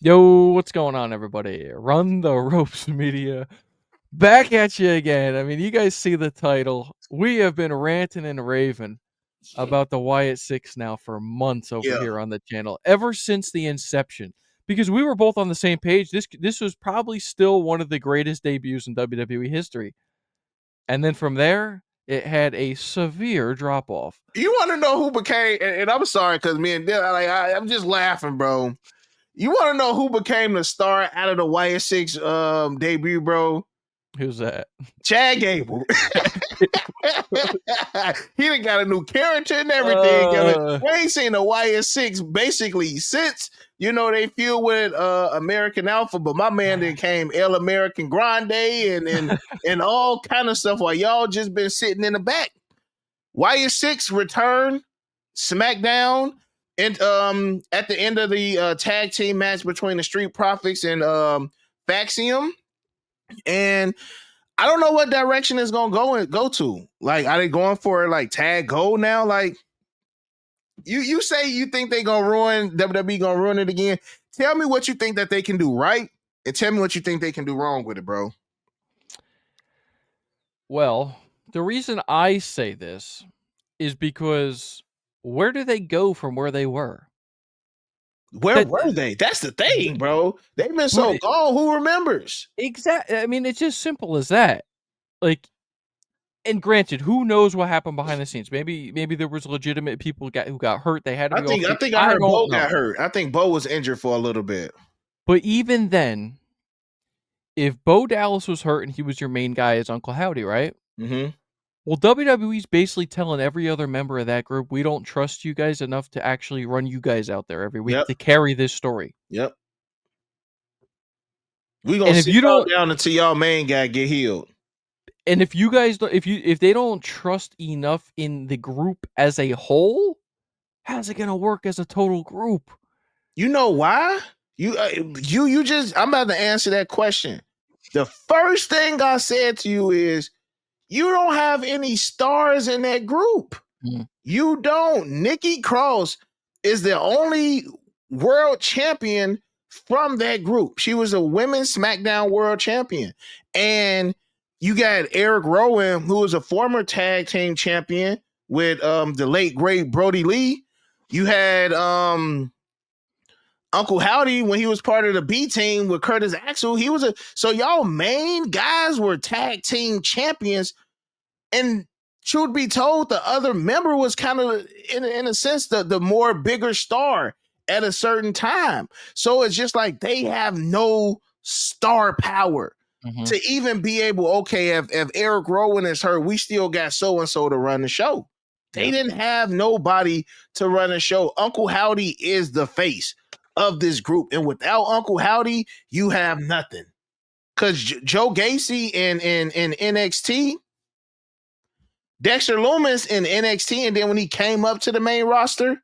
Yo, what's going on, everybody? Run the Ropes Media. Back at you again. I mean, you guys see the title. We have been ranting and raving about the Wyatt 6 now for months over Yeah. here on the channel, ever since the inception. Because we were both on the same page. This was probably still one of the greatest debuts in WWE history. And then from there, it had a severe drop off. You want to know who became, and I'm sorry because me and Dylan, I'm just laughing, bro. You want to know who became the star out of the YS6 debut, bro? Who's that? Chad Gable. He done got a new character and everything. I mean, we ain't seen the YS6 basically since, they feud with American Alpha, but my man then came El American Grande and all kind of stuff while y'all just been sitting in the back. YS6 return SmackDown and at the end of the tag team match between the Street Profits and Faxium. And I don't know what direction it's gonna go to. Like, are they going for like tag gold now? Like, you say you think they gonna ruin WWE, gonna ruin it again. Tell me what you think that they can do right, and tell me what you think they can do wrong with it, bro. Well, the reason I say this is because where do they go from where they were? Where were they? That's the thing, bro. They've been so gone. Who remembers? Exactly. I mean, it's just simple as that. Like, and granted, who knows what happened behind the scenes? Maybe there was legitimate people who got hurt. They had to be I think I heard Bo got hurt. I think Bo was injured for a little bit. But even then, if Bo Dallas was hurt and he was your main guy as Uncle Howdy, right? Mm-hmm. Well, WWE's basically telling every other member of that group, we don't trust you guys enough to actually run you guys out there every week to carry this story. Yep. We gonna sit y'all down until y'all main guy get healed. And if you guys, if they don't trust enough in the group as a whole, how's it gonna work as a total group? You know why? You just. I'm about to answer that question. The first thing I said to you is, you don't have any stars in that group. You don't. Nikki Cross is the only world champion from that group. She was a women's SmackDown world champion. And you got Eric Rowan, who was a former tag team champion with the late great Brody Lee. You had Uncle Howdy when he was part of the B team with Curtis Axel. He was so y'all main guys were tag team champions. And truth be told, the other member was kind of, in a sense, the more bigger star at a certain time. So it's just like they have no star power to even be able, okay, if Eric Rowan is hurt, we still got so-and-so to run the show. They didn't have nobody to run the show. Uncle Howdy is the face of this group. And without Uncle Howdy, you have nothing. Because Joe Gacy in NXT, Dexter Lumis in NXT, and then when he came up to the main roster.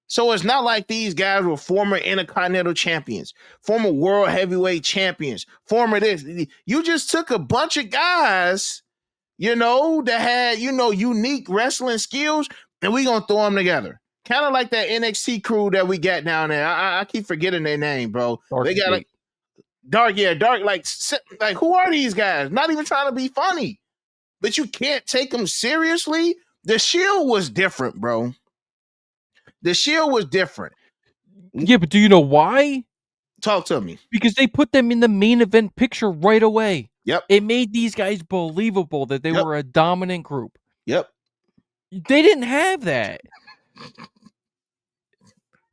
So it's not like these guys were former Intercontinental champions, former World Heavyweight champions, former this. You just took a bunch of guys, that had, unique wrestling skills, and we going to throw them together. Kind of like that NXT crew that we got down there. I keep forgetting their name, bro. They got like Dark, like who are these guys? Not even trying to be funny. But you can't take them seriously. The Shield was different, bro. The Shield was different. Yeah, but do you know why? Talk to me. Because they put them in the main event picture right away. Yep. It made these guys believable that they were a dominant group. Yep. They didn't have that.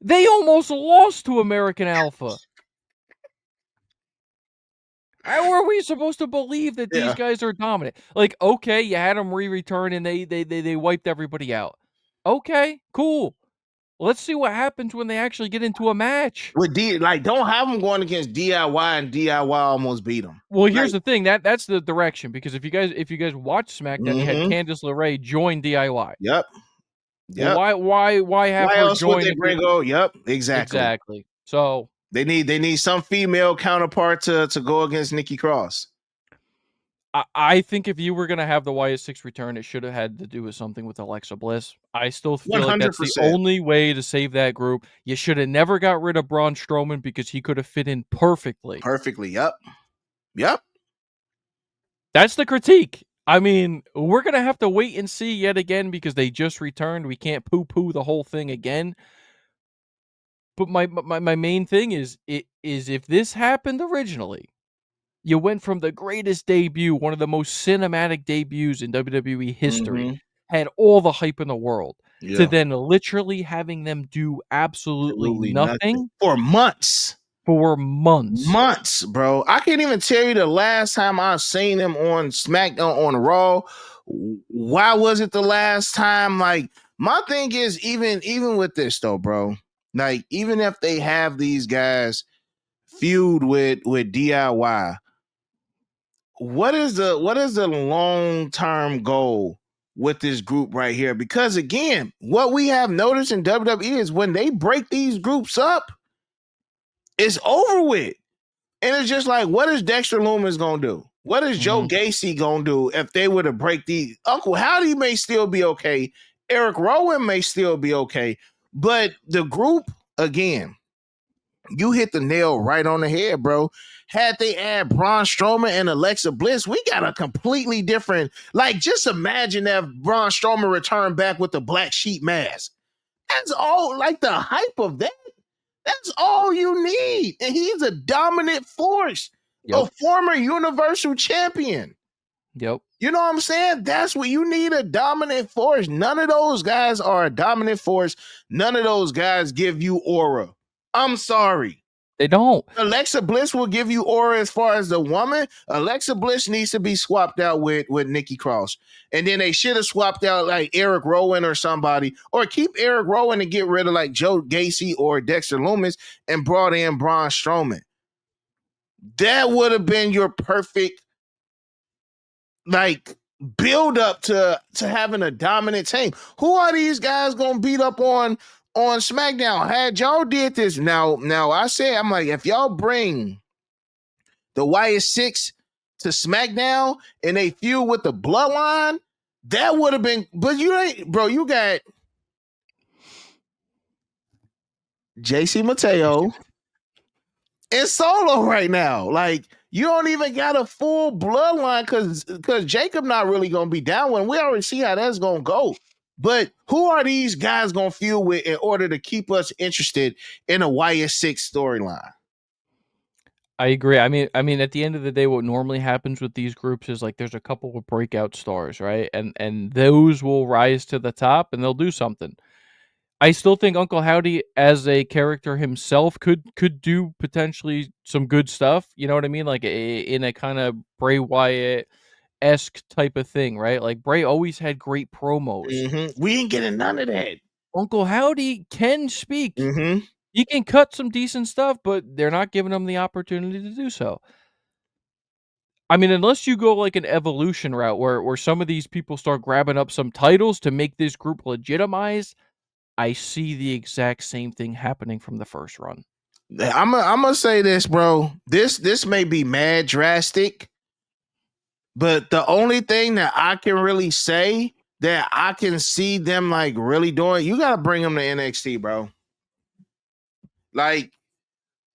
They almost lost to American Alpha. How are we supposed to believe that these guys are dominant? Like, okay, you had them return and they wiped everybody out. Okay, cool. Let's see what happens when they actually get into a match. With don't have them going against DIY, and DIY almost beat them. Well, here's the thing, that's the direction, because if you guys watch SmackDown, you had Candice LeRae join DIY. Yep. Well, why have her join? Yep, exactly. So they need some female counterpart to go against Nikki Cross. I think if you were gonna have the Wyatt Six return, it should have had to do with something with Alexa Bliss. I still One feel like hundred that's the percent, only way to save that group. You should have never got rid of Braun Strowman because he could have fit in perfectly. perfectly. Yep. That's the critique. I mean, we're gonna have to wait and see yet again because they just returned. We can't poo-poo the whole thing again. But my main thing is if this happened originally, you went from the greatest debut, one of the most cinematic debuts in WWE history, Mm-hmm. had all the hype in the world, to Yeah. then literally having them do absolutely Absolutely nothing nothing for months. for months. Months, bro. I can't even tell you the last time I seen him on SmackDown on Raw. Why was it the last time? Like, my thing is, even with this though, bro. Like, even if they have these guys feud with DIY, what is the long term goal with this group right here? Because again, what we have noticed in WWE is when they break these groups up, it's over with. And it's just like, what is Dexter Loomis gonna do? What is Joe Mhm. Gacy gonna do if they were to break the Uncle Howdy may still be okay. Eric Rowan may still be okay. But the group, again, you hit the nail right on the head, bro. Had they add Braun Strowman and Alexa Bliss, we got a completely different. Like, just imagine if Braun Strowman returned back with the black sheep mask. That's all. Like the hype of that. That's all you need. And he's a dominant force, a Yep. former universal champion. Yep. You know what I'm saying? That's what you need, a dominant force. None of those guys are a dominant force. None of those guys give you aura. I'm sorry. They don't. Alexa Bliss will give you aura as far as the woman. Alexa Bliss needs to be swapped out with Nikki Cross. And then they should have swapped out like Eric Rowan or somebody, or keep Eric Rowan and get rid of like Joe Gacy or Dexter Loomis and brought in Braun Strowman. That would have been your perfect like build up to having a dominant team. Who are these guys gonna beat up on SmackDown? Had y'all did this now I say I'm like, if y'all bring the Wyatt Six to SmackDown and they feud with the Bloodline, that would have been. But you ain't, bro. You got JC Mateo and Solo right now. Like, you don't even got a full Bloodline because Jacob not really gonna be down when we already see how that's gonna go. But who are these guys gonna feud with in order to keep us interested in a Wyatt Six storyline? I agree. I mean, at the end of the day, what normally happens with these groups is like there's a couple of breakout stars, right? And those will rise to the top and they'll do something. I still think Uncle Howdy as a character himself could do potentially some good stuff. You know what I mean? Like in a kind of Bray Wyatt-esque type of thing, right? Like Bray always had great promos. Mm-hmm. We ain't getting none of that. Uncle Howdy can speak. Mm-hmm. He can cut some decent stuff, but they're not giving him the opportunity to do so. I mean, unless you go like an evolution route where some of these people start grabbing up some titles to make this group legitimized, I see the exact same thing happening from the first run. I'm gonna say this, bro. This may be mad drastic, but the only thing that I can really say that I can see them like really doing, you gotta bring them to NXT, bro. Like,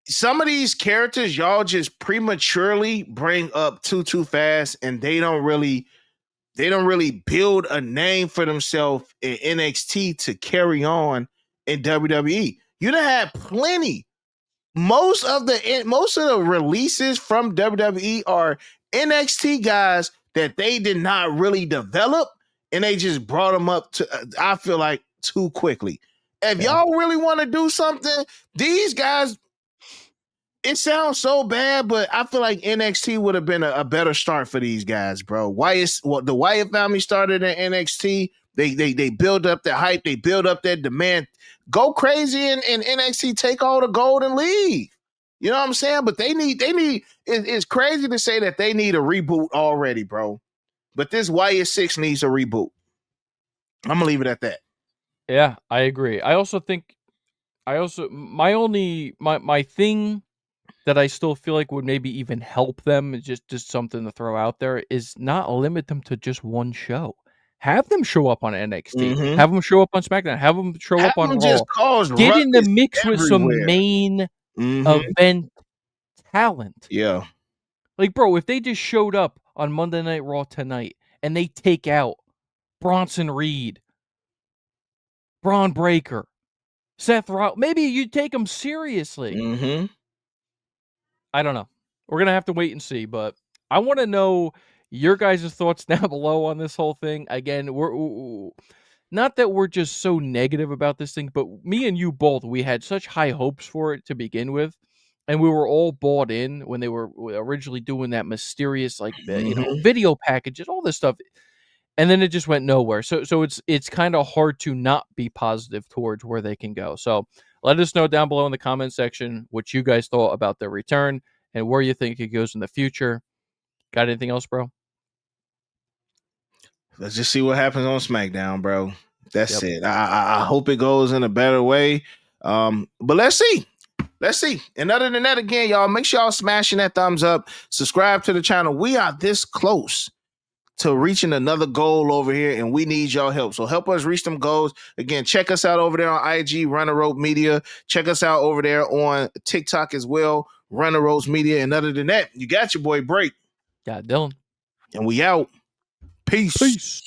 some of these characters, y'all just prematurely bring up too fast, and they don't really build a name for themselves in NXT to carry on in WWE. You done had plenty. Most of the releases from WWE are NXT guys that they did not really develop, and they just brought them up to. I feel like too quickly. If Yeah. y'all really want to do something, these guys. It sounds so bad, but I feel like NXT would have been a better start for these guys, bro. The Wyatt family started in NXT. They build up the hype. They build up that demand. Go crazy in NXT. Take all the gold and leave. You know what I'm saying? But it's crazy to say that they need a reboot already, bro. But this Wyatt Six needs a reboot. I'm gonna leave it at that. Yeah, I agree. I also think my thing that I still feel like would maybe even help them, just something to throw out there, is not limit them to just one show. Have them show up on NXT. Mm-hmm. Have them show up on SmackDown. Have them show Have up on them Raw. just cause Get in the ruckus mix with some everywhere. main Mm-hmm. event talent. Yeah. Like, bro, if they just showed up on Monday Night Raw tonight and they take out Bronson Reed, Braun Breaker, Seth Rollins, maybe you take them seriously. Mm-hmm. I don't know. We're gonna have to wait and see, but I want to know your guys' thoughts down below on this whole thing. Again, we're not that we're just so negative about this thing, but me and you both, we had such high hopes for it to begin with, and we were all bought in when they were originally doing that mysterious, like Mm-hmm. video packages, all this stuff, and then it just went nowhere. So it's kind of hard to not be positive towards where they can go. So let us know down below in the comment section what you guys thought about their return and where you think it goes in the future. Got anything else, bro? Let's just see what happens on SmackDown, bro. That's Yep. it. I hope it goes in a better way. But let's see. Let's see. And other than that, again, y'all, make sure y'all smashing that thumbs up. Subscribe to the channel. We are this close to reaching another goal over here, and we need y'all help. So help us reach them goals. Again, check us out over there on IG, Run the Rope Media. Check us out over there on TikTok as well, Run the Ropes Media. And other than that, you got your boy Break. Got Dylan. And we out. Peace. Peace.